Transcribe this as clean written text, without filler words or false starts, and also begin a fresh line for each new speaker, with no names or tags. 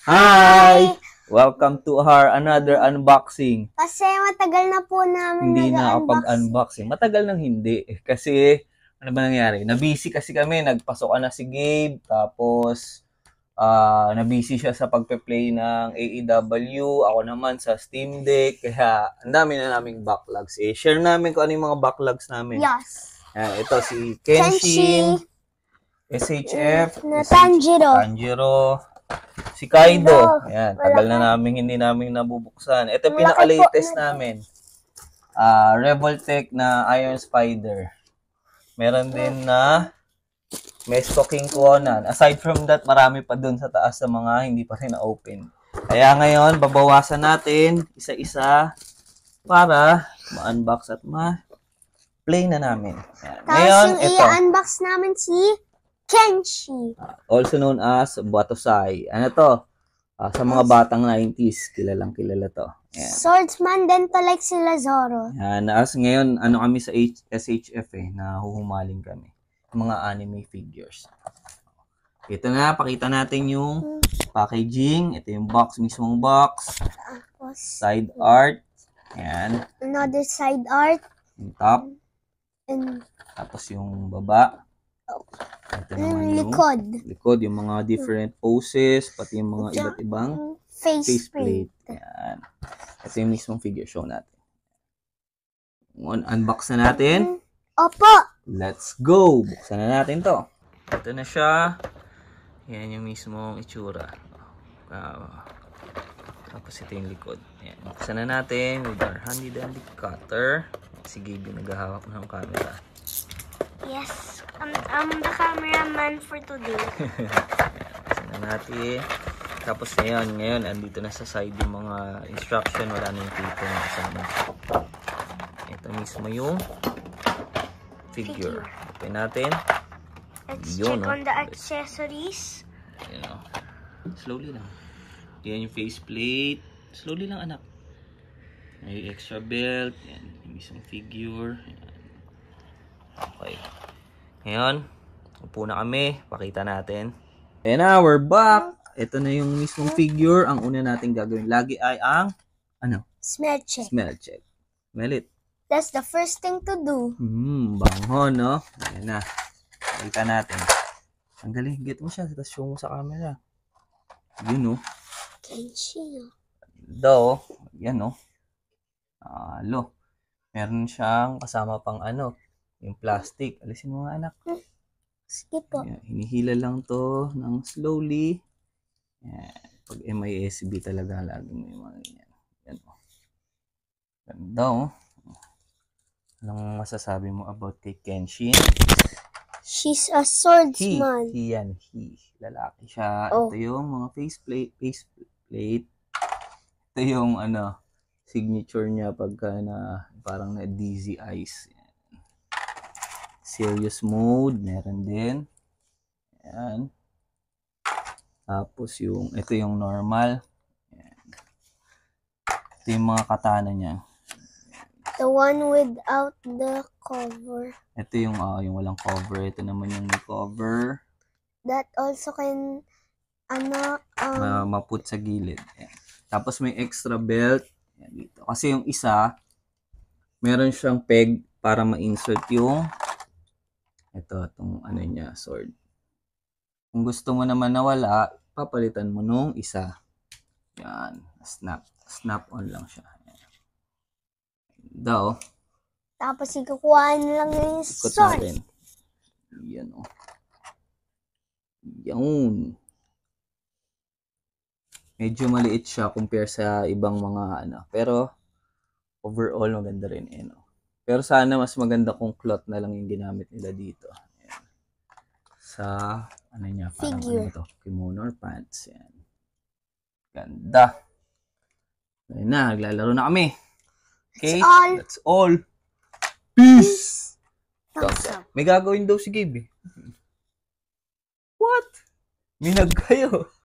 Hi! Welcome to our another unboxing.
Kasi matagal na po namin
Hindi na kapag-unboxing. Matagal nang hindi. Kasi, ano ba nangyari? Nabusy kasi kami. Nagpasokan na si Gabe. Tapos, nabusy siya sa pagpe-play ng AEW. Ako naman sa Steam Deck. Kaya, ang dami na naming backlogs. Share namin kung ano yung mga backlogs namin.
Yes.
Ito si Kenshin. SHF. Tanjiro. Si Kaido. Ayan, tagal na namin hindi namin nabubuksan. Ito yung pinaka-latest namin. Revoltech na Iron Spider. Meron din na Mesto King Conan. Aside from that, marami pa dun sa taas sa mga hindi pa rin na-open. Kaya ngayon, babawasan natin isa-isa para ma-unbox at ma-play na namin. Ayan. Ngayon, ito.
i-unbox namin si Kenshi.
Also known as Batosai. Ano to? Sa mga batang 90s, kilalang kilala to. Ayan.
Swordsman din to like sila Zoro.
Ayan. Ngayon, ano kami sa SHF na huhumaling kami. Mga anime figures. Ito na, pakita natin yung packaging. Ito yung box, mismong box. Side art. Ayan.
Another side art.
Yung top.
And
tapos yung baba. Ito naman yung likod, yung mga different poses, pati yung mga iba't ibang faceplate. Ayan. Ito yung mismong figure show natin. Unbox na natin.
Opo!
Let's go! Buksan na natin to. Ito na siya. Ayan yung mismong itsura. Tapos ito yung likod. Ayan. Buksan na natin with our handy dandy cutter. Si Gabe naghahawak ng camera.
Yes, I'm the cameraman for today.
Buksan na natin. Tapos ngayon, andito na sa side yung mga instruction. Wala na yung paper na kasama. Ito mismo yung figure. Open natin.
Let's check on the accessories.
Ayan o. Slowly lang. Yan yung faceplate. Slowly lang, anak. May extra belt. Yan yung mismong figure. Ayan. Okay. Ngayon, upo na kami. Pakita natin. And now, we're back. Ito na yung mismong figure. Ang una natin gagawin lagi ay ang,
smell check.
Smell check. Smell it.
That's the first thing to do.
Bango, no? Ayan na. Pakita natin. Ang galing. Get mo siya. Tapos show mo sa camera. Yun, no?
Kenshi, no?
Daw, yan, no? Meron siyang kasama pang yung plastic. Alisin mo nga, anak.
Sige po.
Ayan, hinihila lang to ng slowly. Ayan. Pag MISB talaga, lagi mo yung mga ganyan. Yan, o. Ganda, o. Anong masasabi mo about kay Kenshin?
She's a swordsman.
He. Lalaki siya. Oh. Ito yung mga faceplate. Ito yung, signature niya pagka parang na dizzy eyes. Serious mode, meron din. Ayan. Tapos ito yung normal. Ayan. Ito yung mga katana niya.
The one without the cover.
Ito yung walang cover. Ito naman yung may cover.
That also can,
maput sa gilid. Ayan. Tapos may extra belt. Ayan, dito. Kasi yung isa, meron siyang peg para ma-insert yung itong niya, sword. Kung gusto mo naman na wala, papalitan mo nung isa. Yan, snap on lang siya. Daw.
Tapos ikukuhaan lang yung sword.
Yan, o. Yan. Medyo maliit siya compare sa ibang mga pero overall maganda rin Pero sana mas maganda kung cloth na lang yung ginamit nila dito. Ayan. Sa, niya, parang
figure.
Kimono or pants. Ayan. Ganda. Ayan na, naglalaro na kami. Okay, that's all. Peace!
Thumbs up.
May gagawin daw si Gabe. What? Minag kayo.